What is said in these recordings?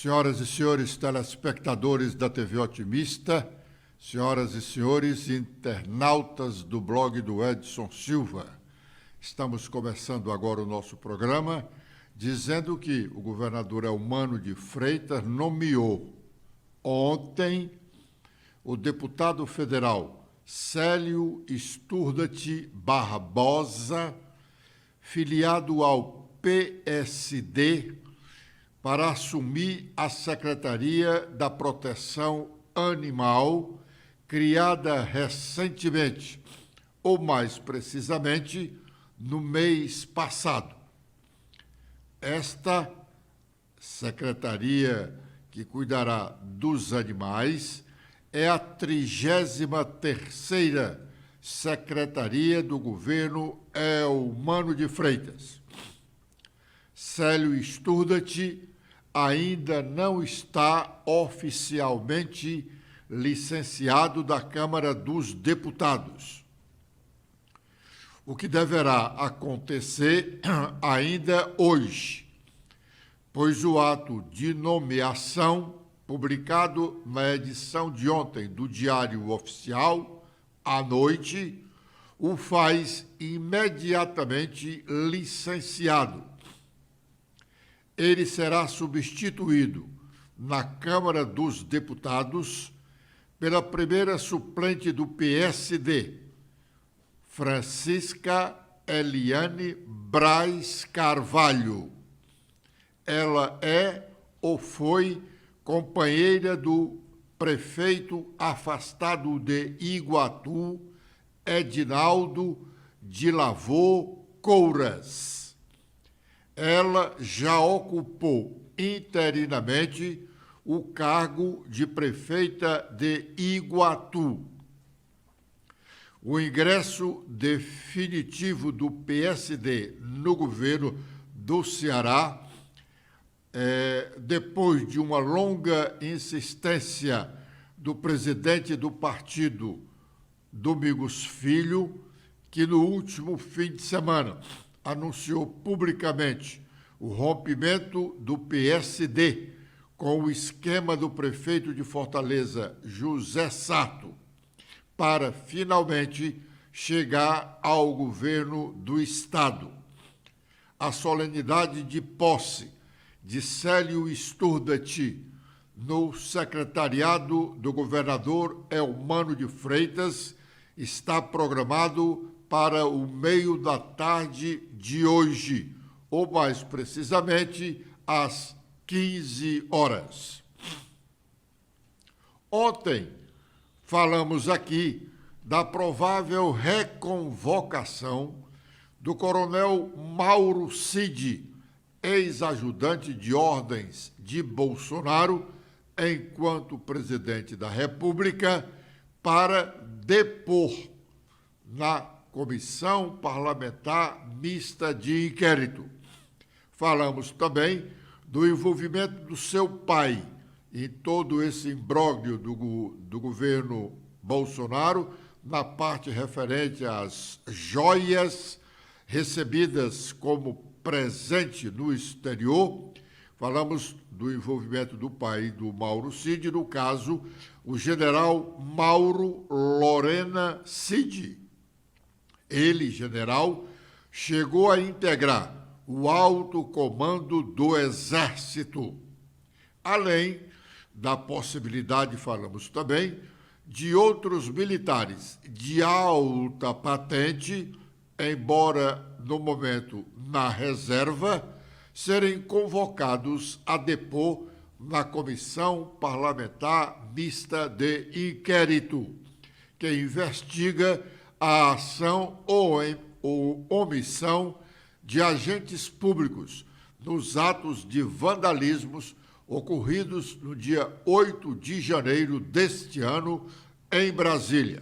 Senhoras e senhores telespectadores da TV Otimista, senhoras e senhores internautas do blog do Edson Silva, estamos começando agora o nosso programa dizendo que o governador Eumano de Freitas nomeou ontem o deputado federal Célio Sturdat Barbosa, filiado ao PSD, para assumir a Secretaria da Proteção Animal, criada recentemente, ou mais precisamente, no mês passado. Esta secretaria, que cuidará dos animais, é a 33ª secretaria do governo Eumano de Freitas. Célio Sturdat ainda não está oficialmente licenciado da Câmara dos Deputados, o que deverá acontecer ainda hoje, pois o ato de nomeação, publicado na edição de ontem do Diário Oficial, à noite, o faz imediatamente licenciado. Ele será substituído na Câmara dos Deputados pela primeira suplente do PSD, Francisca Eliane Braz Carvalho. Ela é ou foi companheira do prefeito afastado de Iguatu, Edinaldo de Lavô Couras. Ela já ocupou interinamente o cargo de prefeita de Iguatu. O ingresso definitivo do PSD no governo do Ceará, depois de uma longa insistência do presidente do partido, Domingos Filho, que no último fim de semana anunciou publicamente o rompimento do PSD com o esquema do prefeito de Fortaleza, José Sarto, para finalmente chegar ao governo do Estado. A solenidade de posse de Célio Sturdat no secretariado do governador Eumano de Freitas está programado para o meio da tarde de hoje, ou mais precisamente, às 15 horas. Ontem, falamos aqui da provável reconvocação do coronel Mauro Cid, ex-ajudante de ordens de Bolsonaro, enquanto presidente da República, para depor na Comissão Parlamentar Mista de Inquérito. Falamos também do envolvimento do seu pai em todo esse imbróglio do governo Bolsonaro, na parte referente às joias recebidas como presente no exterior. Falamos do envolvimento do pai do Mauro Cid, no caso, o general Mauro Lorena Cid. Ele, general, chegou a integrar o alto comando do Exército, além da possibilidade, falamos também, de outros militares de alta patente, embora no momento na reserva, serem convocados a depor na Comissão Parlamentar Mista de Inquérito, que investiga a ação ou omissão de agentes públicos nos atos de vandalismos ocorridos no dia 8 de janeiro deste ano em Brasília.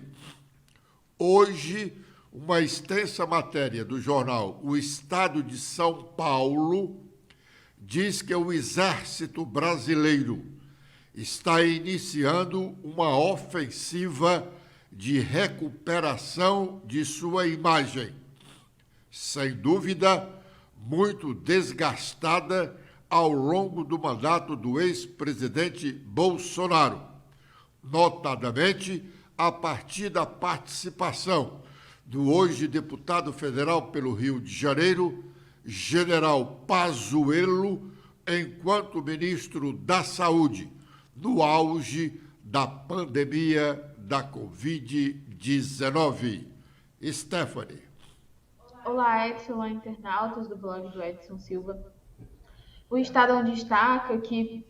Hoje, uma extensa matéria do jornal O Estado de São Paulo diz que o Exército Brasileiro está iniciando uma ofensiva de recuperação de sua imagem, sem dúvida muito desgastada ao longo do mandato do ex-presidente Bolsonaro, notadamente a partir da participação do hoje deputado federal pelo Rio de Janeiro, General Pazuello, enquanto ministro da Saúde, no auge da pandemia da Covid-19. Stephanie. Olá, Edson, olá, internautas do blog do Edson Silva. O Estadão destaca que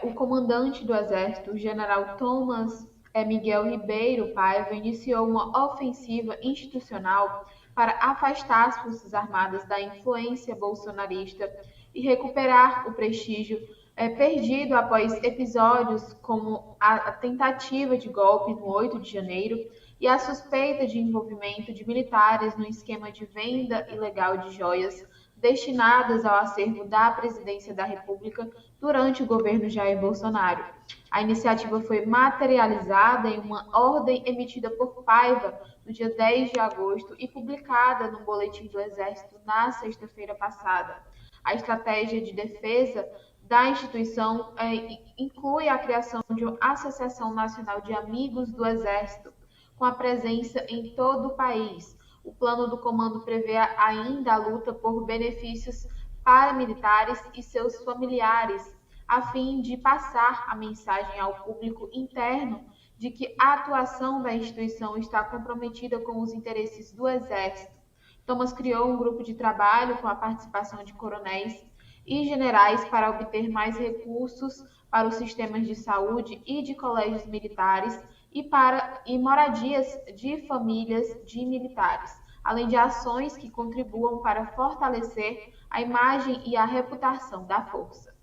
o comandante do Exército, o general Thomas Miguel Ribeiro Paiva, iniciou uma ofensiva institucional para afastar as Forças Armadas da influência bolsonarista e recuperar o prestígio perdido após episódios como a tentativa de golpe no 8 de janeiro e a suspeita de envolvimento de militares no esquema de venda ilegal de joias destinadas ao acervo da Presidência da República durante o governo Jair Bolsonaro. A iniciativa foi materializada em uma ordem emitida por Paiva no dia 10 de agosto e publicada no Boletim do Exército na sexta-feira passada. A estratégia de defesa da instituição inclui a criação de uma Associação Nacional de Amigos do Exército, com a presença em todo o país. O plano do comando prevê ainda a luta por benefícios para militares e seus familiares, a fim de passar a mensagem ao público interno de que a atuação da instituição está comprometida com os interesses do Exército. Thomas criou um grupo de trabalho com a participação de coronéis e generais para obter mais recursos para os sistemas de saúde e de colégios militares e moradias de famílias de militares, além de ações que contribuam para fortalecer a imagem e a reputação da força.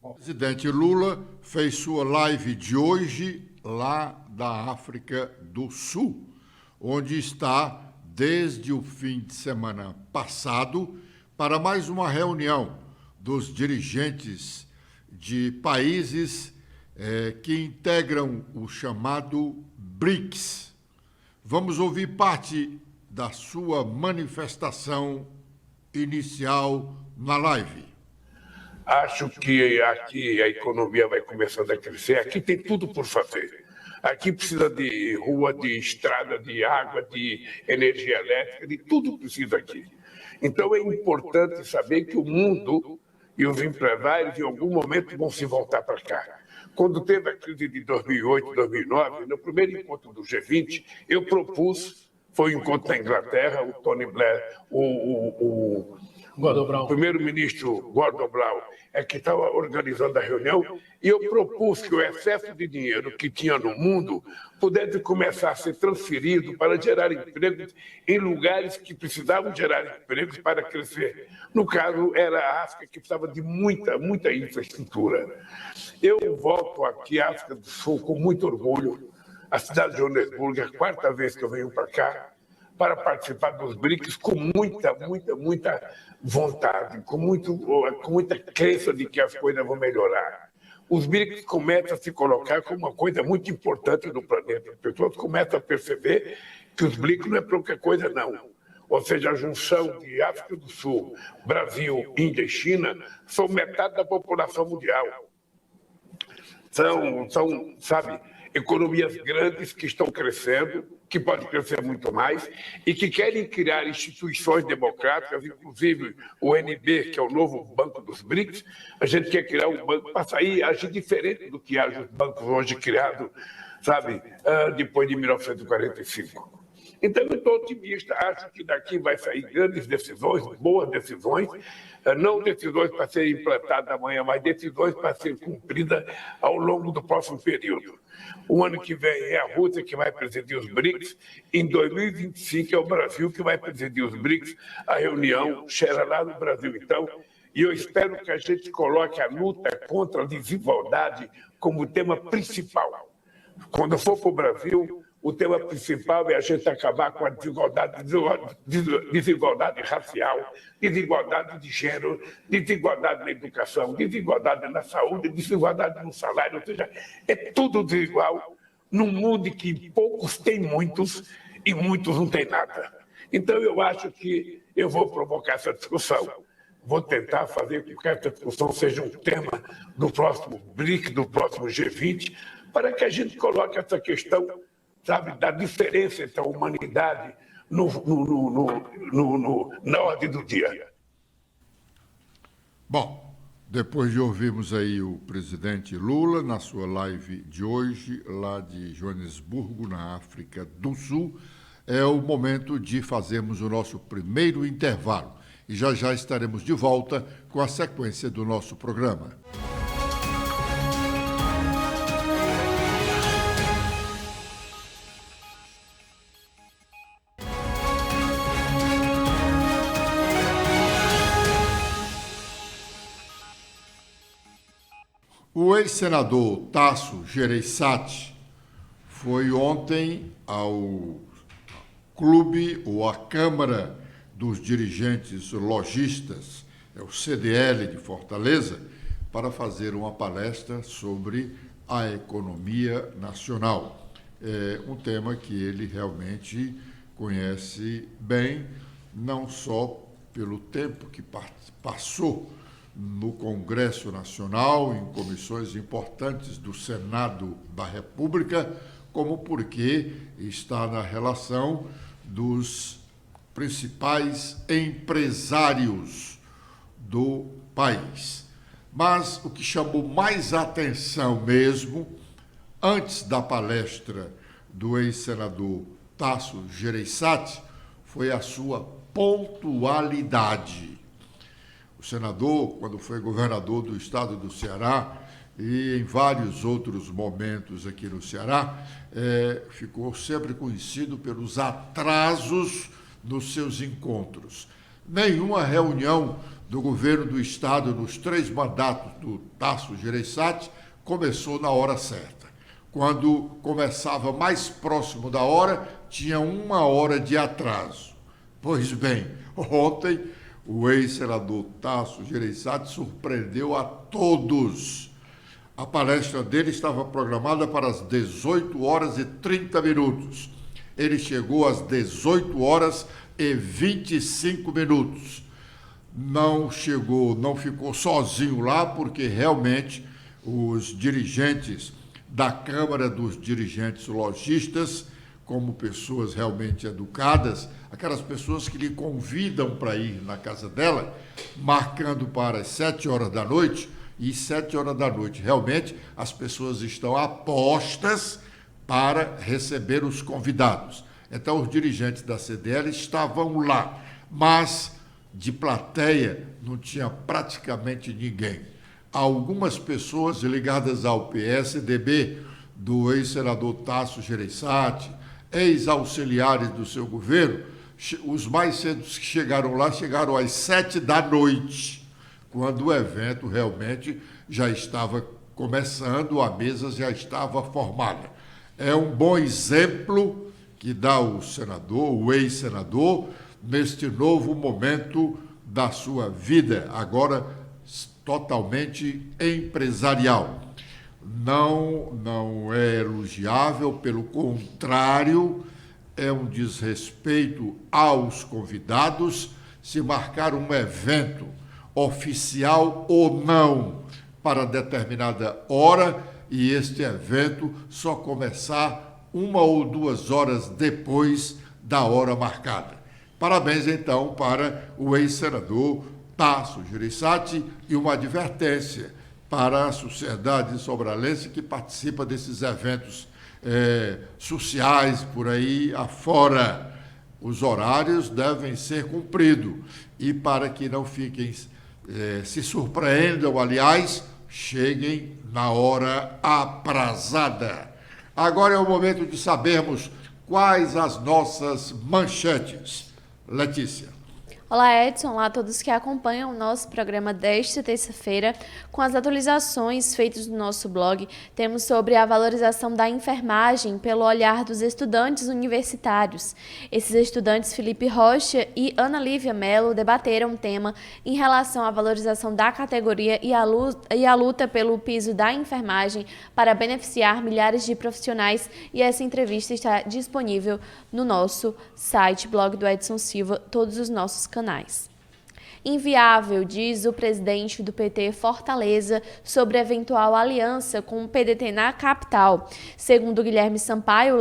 O presidente Lula fez sua live de hoje lá da África do Sul, onde está desde o fim de semana passado para mais uma reunião dos dirigentes de países que integram o chamado BRICS. Vamos ouvir parte da sua manifestação inicial na live. Acho que aqui a economia vai começando a crescer. Aqui tem tudo por fazer. Aqui precisa de rua, de estrada, de água, de energia elétrica, de tudo precisa aqui. Então é importante saber que o mundo e os empresários em algum momento vão se voltar para cá. Quando teve a crise de 2008, 2009, no primeiro encontro do G20, eu propus, foi um encontro na Inglaterra, o Tony Blair, o primeiro-ministro Gordon Brown que estava organizando a reunião, e eu propus que o excesso de dinheiro que tinha no mundo pudesse começar a ser transferido para gerar empregos em lugares que precisavam gerar empregos para crescer. No caso, era a África, que precisava de muita infraestrutura. Eu volto aqui à África do Sul com muito orgulho. A cidade de Joanesburgo é a quarta vez que eu venho para cá, para participar dos BRICS com muita vontade, com muita crença de que as coisas vão melhorar. Os BRICS começam a se colocar como uma coisa muito importante no planeta. As pessoas começam a perceber que os BRICS não é qualquer coisa, não. Ou seja, a junção de África do Sul, Brasil, Índia e China são metade da população mundial. São, sabe, economias grandes que estão crescendo, que podem crescer muito mais, e que querem criar instituições democráticas, inclusive o NB, que é o novo banco dos BRICS. A gente quer criar um banco para sair, agir diferente do que agem os bancos hoje criados, sabe, depois de 1945. Então, eu estou otimista, acho que daqui vai sair grandes decisões, boas decisões, não decisões para serem implantadas amanhã, mas decisões para serem cumpridas ao longo do próximo período. O ano que vem é a Rússia que vai presidir os BRICS, em 2025 é o Brasil que vai presidir os BRICS, a reunião será lá no Brasil, então, e eu espero que a gente coloque a luta contra a desigualdade como tema principal. Quando eu for para o Brasil, o tema principal é a gente acabar com a desigualdade racial, desigualdade de gênero, desigualdade na educação, desigualdade na saúde, desigualdade no salário, ou seja, é tudo desigual num mundo em que poucos têm muitos e muitos não têm nada. Então, eu acho que eu vou provocar essa discussão Vou tentar fazer com que essa discussão seja um tema do próximo BRIC, do próximo G20, para que a gente coloque essa questão, sabe, da diferença entre a humanidade na ordem do dia. Bom, depois de ouvirmos aí o presidente Lula na sua live de hoje, lá de Joanesburgo, na África do Sul, é o momento de fazermos o nosso primeiro intervalo. E já já estaremos de volta com a sequência do nosso programa. O ex-senador Tasso Gereissati foi ontem ao clube ou à Câmara dos Dirigentes Lojistas, o CDL de Fortaleza, para fazer uma palestra sobre a economia nacional. É um tema que ele realmente conhece bem, não só pelo tempo que passou no Congresso Nacional, em comissões importantes do Senado da República, como porque está na relação dos principais empresários do país. Mas o que chamou mais atenção mesmo, antes da palestra do ex-senador Tasso Gereissati, foi a sua pontualidade. O senador, quando foi governador do estado do Ceará e em vários outros momentos aqui no Ceará, ficou sempre conhecido pelos atrasos nos seus encontros. Nenhuma reunião do governo do estado nos 3 mandatos do Tasso Gereissati começou na hora certa. Quando começava mais próximo da hora, tinha 1 hora de atraso. Pois bem, ontem o ex-senador Tasso Gereissati surpreendeu a todos. A palestra dele estava programada para as 18h30. Ele chegou às 18h25. Não ficou sozinho lá, porque realmente os dirigentes da Câmara dos Dirigentes Lojistas, como pessoas realmente educadas, aquelas pessoas que lhe convidam para ir na casa dela, marcando para as 7h, e 7h realmente as pessoas estão a postas para receber os convidados. Então os dirigentes da CDL estavam lá, mas de plateia não tinha praticamente ninguém. Algumas pessoas ligadas ao PSDB, do ex-senador Tasso Gereissati, ex-auxiliares do seu governo, os mais cedos que chegaram lá, chegaram às 7h, quando o evento realmente já estava começando, a mesa já estava formada. É um bom exemplo que dá o senador, o ex-senador, neste novo momento da sua vida, agora totalmente empresarial. Não é elogiável, pelo contrário, é um desrespeito aos convidados se marcar um evento, oficial ou não, para determinada hora, e este evento só começar 1 ou 2 horas depois da hora marcada. Parabéns, então, para o ex-senador Tasso Gereissati, e uma advertência para a sociedade sobralense que participa desses eventos sociais por aí afora. Os horários devem ser cumpridos, e para que não fiquem, se surpreendam, aliás, cheguem na hora aprazada. Agora é o momento de sabermos quais as nossas manchetes. Letícia. Olá, Edson. Olá a todos que acompanham o nosso programa desta terça-feira. Com as atualizações feitas no nosso blog, temos sobre a valorização da enfermagem pelo olhar dos estudantes universitários. Esses estudantes, Felipe Rocha e Ana Lívia Mello, debateram o tema em relação à valorização da categoria e a luta pelo piso da enfermagem para beneficiar milhares de profissionais, e essa entrevista está disponível no nosso site, blog do Edson Silva, todos os nossos canais. inviável, diz o presidente do PT Fortaleza sobre eventual aliança com o PDT na capital. Segundo Guilherme Sampaio,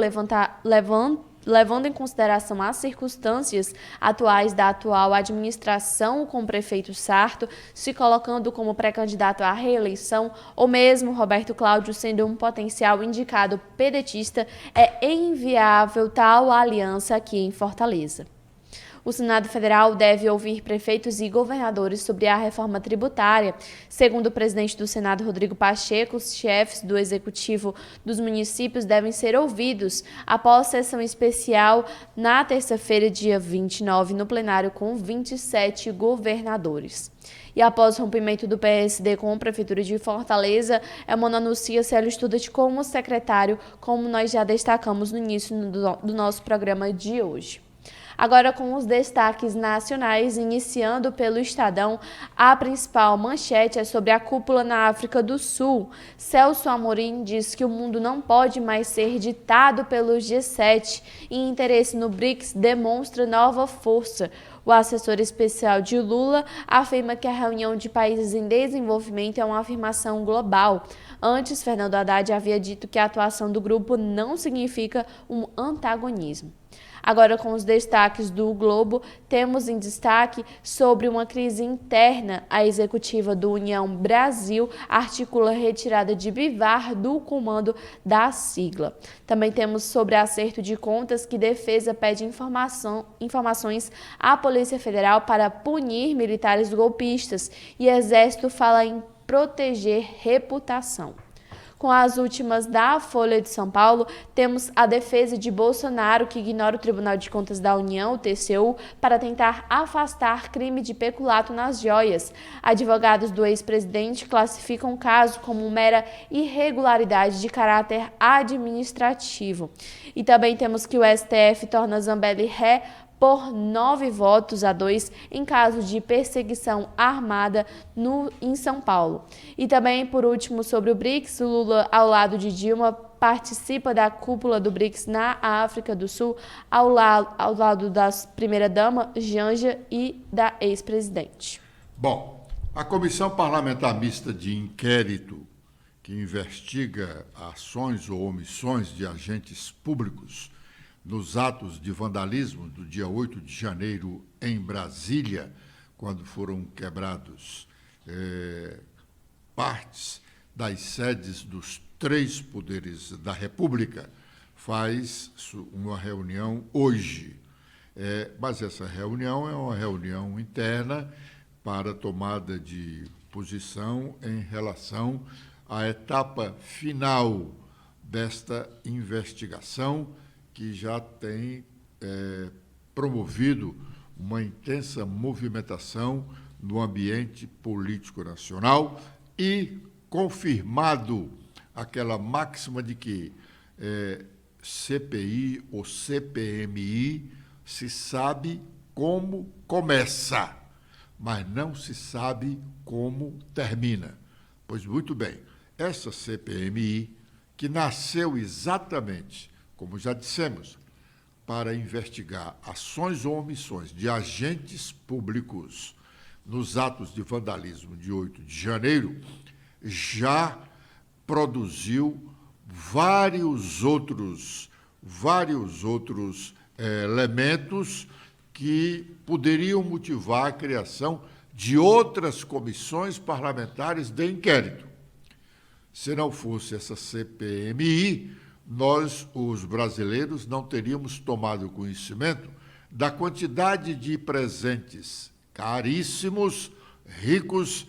levando em consideração as circunstâncias atuais da atual administração com o prefeito Sarto se colocando como pré-candidato à reeleição, ou mesmo Roberto Cláudio sendo um potencial indicado pedetista, é inviável tal aliança aqui em Fortaleza. O Senado Federal deve ouvir prefeitos e governadores sobre a reforma tributária. Segundo o presidente do Senado, Rodrigo Pacheco, os chefes do executivo dos municípios devem ser ouvidos após sessão especial na terça-feira, dia 29, no plenário, com 27 governadores. E após o rompimento do PSD com a Prefeitura de Fortaleza, Elmano anuncia Célio Studat como secretário, como nós já destacamos no início do nosso programa de hoje. Agora com os destaques nacionais, iniciando pelo Estadão, a principal manchete é sobre a cúpula na África do Sul. Celso Amorim diz que o mundo não pode mais ser ditado pelo G7 e interesse no BRICS demonstra nova força. O assessor especial de Lula afirma que a reunião de países em desenvolvimento é uma afirmação global. Antes, Fernando Haddad havia dito que a atuação do grupo não significa um antagonismo. Agora, com os destaques do Globo, temos em destaque sobre uma crise interna. A executiva do União Brasil articula a retirada de Bivar do comando da sigla. Também temos sobre acerto de contas que defesa pede informações à Polícia Federal para punir militares golpistas e Exército fala em proteger reputação. Com as últimas da Folha de São Paulo, temos a defesa de Bolsonaro, que ignora o Tribunal de Contas da União, o TCU, para tentar afastar crime de peculato nas joias. Advogados do ex-presidente classificam o caso como mera irregularidade de caráter administrativo. E também temos que o STF torna Zambelli ré por 9 votos a 2 em caso de perseguição armada em São Paulo. E também, por último, sobre o BRICS, o Lula, ao lado de Dilma, participa da cúpula do BRICS na África do Sul, ao lado da primeira-dama, Janja, e da ex-presidente. Bom, a Comissão Parlamentar Mista de Inquérito, que investiga ações ou omissões de agentes públicos nos atos de vandalismo do dia 8 de janeiro em Brasília, quando foram quebrados partes das sedes dos 3 poderes da República, faz uma reunião hoje. Mas essa reunião é uma reunião interna para tomada de posição em relação à etapa final desta investigação, que já tem promovido uma intensa movimentação no ambiente político nacional e confirmado aquela máxima de que CPI ou CPMI se sabe como começa, mas não se sabe como termina. Pois muito bem, essa CPMI, que nasceu exatamente, como já dissemos, para investigar ações ou omissões de agentes públicos nos atos de vandalismo de 8 de janeiro, já produziu vários outros elementos que poderiam motivar a criação de outras comissões parlamentares de inquérito. Se não fosse essa CPMI, nós, os brasileiros, não teríamos tomado conhecimento da quantidade de presentes caríssimos, ricos,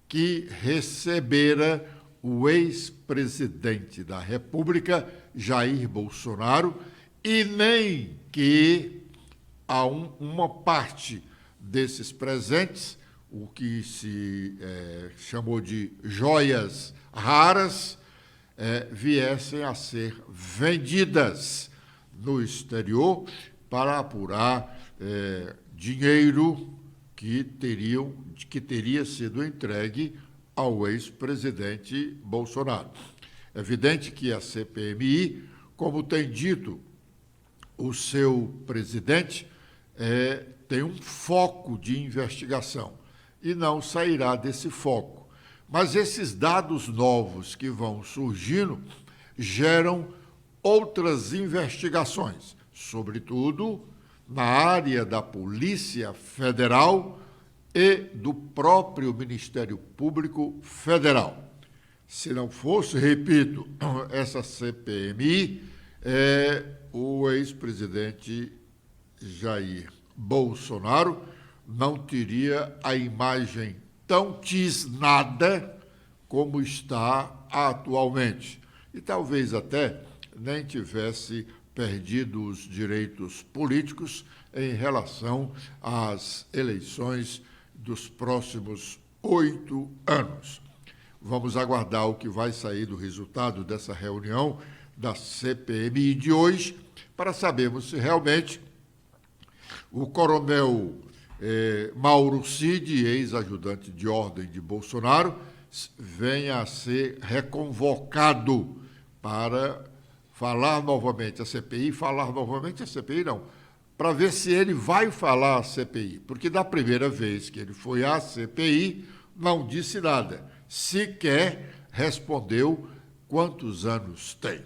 que recebera o ex-presidente da República, Jair Bolsonaro, e nem que uma parte desses presentes, o que se chamou de joias raras, viessem a ser vendidas no exterior para apurar dinheiro que teria sido entregue ao ex-presidente Bolsonaro. É evidente que a CPMI, como tem dito o seu presidente, tem um foco de investigação e não sairá desse foco. Mas esses dados novos que vão surgindo geram outras investigações, sobretudo na área da Polícia Federal e do próprio Ministério Público Federal. Se não fosse, repito, essa CPMI, o ex-presidente Jair Bolsonaro não teria a imagem tão tisnada como está atualmente. E talvez até nem tivesse perdido os direitos políticos em relação às eleições dos próximos 8 anos. Vamos aguardar o que vai sair do resultado dessa reunião da CPMI de hoje para sabermos se realmente o coronel Mauro Cid, ex-ajudante de ordem de Bolsonaro, venha a ser reconvocado para falar novamente a CPI, para ver se ele vai falar a CPI, porque da primeira vez que ele foi à CPI, não disse nada, sequer respondeu quantos anos tem.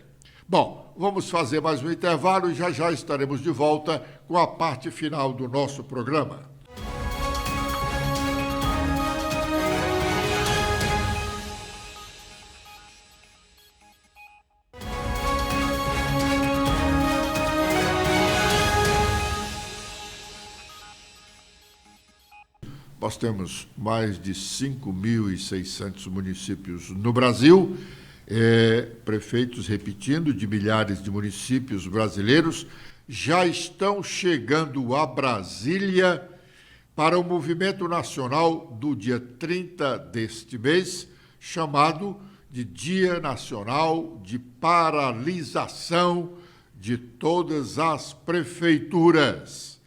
Bom, vamos fazer mais um intervalo e já estaremos de volta com a parte final do nosso programa. Nós temos mais de 5.600 municípios no Brasil, prefeitos, repetindo, de milhares de municípios brasileiros, já estão chegando a Brasília para o movimento nacional do dia 30 deste mês, chamado de Dia Nacional de Paralisação de todas as prefeituras.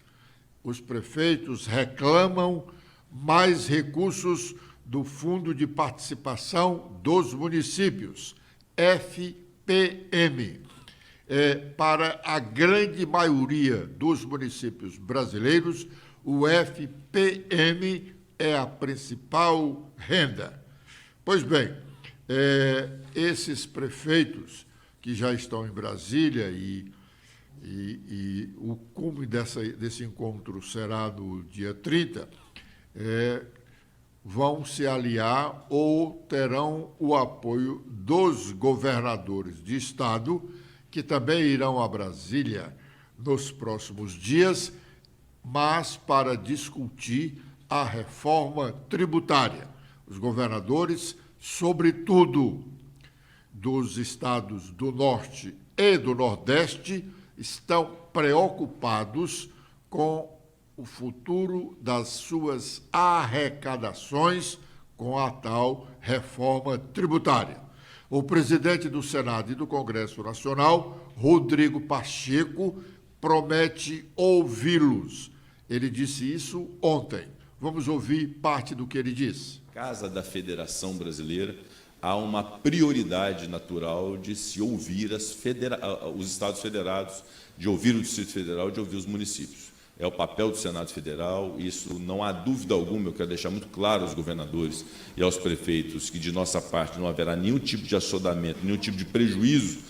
Os prefeitos reclamam mais recursos do Fundo de Participação dos Municípios, FPM. Para a grande maioria dos municípios brasileiros, o FPM é a principal renda. Pois bem, esses prefeitos que já estão em Brasília e o cume desse encontro será no dia 30, vão se aliar ou terão o apoio dos governadores de estado, que também irão a Brasília nos próximos dias, mas para discutir a reforma tributária. Os governadores, sobretudo dos estados do Norte e do Nordeste, estão preocupados com o futuro das suas arrecadações com a tal reforma tributária. O presidente do Senado e do Congresso Nacional, Rodrigo Pacheco, promete ouvi-los. Ele disse isso ontem. Vamos ouvir parte do que ele disse. Casa da Federação Brasileira, há uma prioridade natural de se ouvir os Estados Federados, de ouvir o Distrito Federal, de ouvir os municípios. É o papel do Senado Federal, isso não há dúvida alguma, eu quero deixar muito claro aos governadores e aos prefeitos que, de nossa parte, não haverá nenhum tipo de assodamento, nenhum tipo de prejuízo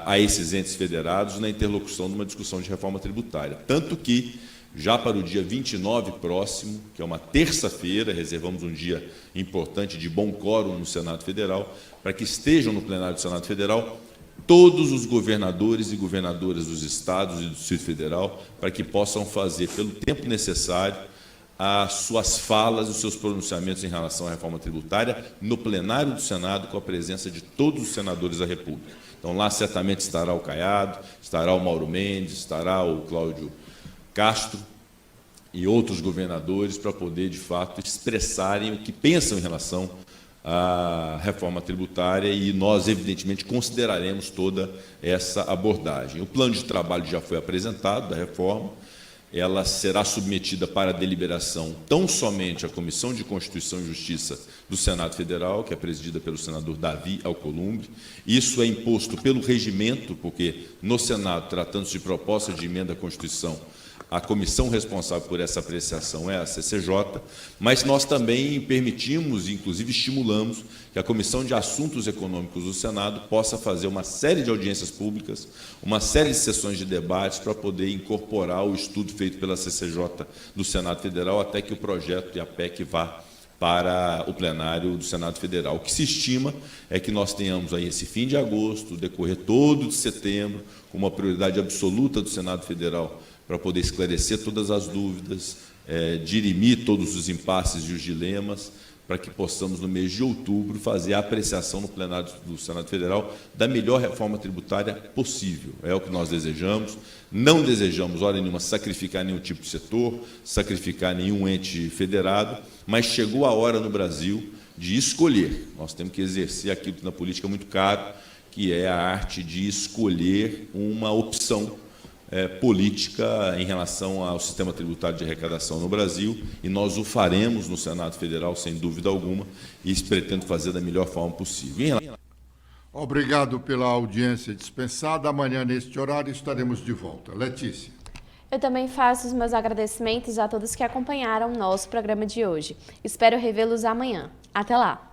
a esses entes federados na interlocução de uma discussão de reforma tributária. Tanto que, já para o dia 29 próximo, que é uma terça-feira, reservamos um dia importante de bom quórum no Senado Federal, para que estejam no plenário do Senado Federal todos os governadores e governadoras dos estados e do Distrito Federal, para que possam fazer, pelo tempo necessário, as suas falas, os seus pronunciamentos em relação à reforma tributária no plenário do Senado, com a presença de todos os senadores da República. Então, lá certamente estará o Caiado, estará o Mauro Mendes, estará o Cláudio Castro e outros governadores para poder, de fato, expressarem o que pensam em relação à reforma tributária, e nós, evidentemente, consideraremos toda essa abordagem. O plano de trabalho já foi apresentado da reforma, ela será submetida para deliberação tão somente à Comissão de Constituição e Justiça do Senado Federal, que é presidida pelo senador Davi Alcolumbre. Isso é imposto pelo regimento, porque no Senado, tratando-se de proposta de emenda à Constituição, A comissão responsável por essa apreciação é a CCJ, mas nós também permitimos, inclusive estimulamos, que a Comissão de Assuntos Econômicos do Senado possa fazer uma série de audiências públicas, uma série de sessões de debates para poder incorporar o estudo feito pela CCJ do Senado Federal até que o projeto e a PEC vá para o plenário do Senado Federal. O que se estima é que nós tenhamos aí esse fim de agosto, decorrer todo de setembro, com uma prioridade absoluta do Senado Federal para poder esclarecer todas as dúvidas, dirimir todos os impasses e os dilemas, para que possamos, no mês de outubro, fazer a apreciação no plenário do Senado Federal da melhor reforma tributária possível. É o que nós desejamos. Não desejamos, hora nenhuma, sacrificar nenhum tipo de setor, sacrificar nenhum ente federado, mas chegou a hora no Brasil de escolher. Nós temos que exercer aquilo que na política é muito caro, que é a arte de escolher uma opção política em relação ao sistema tributário de arrecadação no Brasil, e nós o faremos no Senado Federal, sem dúvida alguma, e pretendo fazer da melhor forma possível. Obrigado pela audiência dispensada. Amanhã, neste horário, estaremos de volta. Letícia. Eu também faço os meus agradecimentos a todos que acompanharam o nosso programa de hoje. Espero revê-los amanhã. Até lá!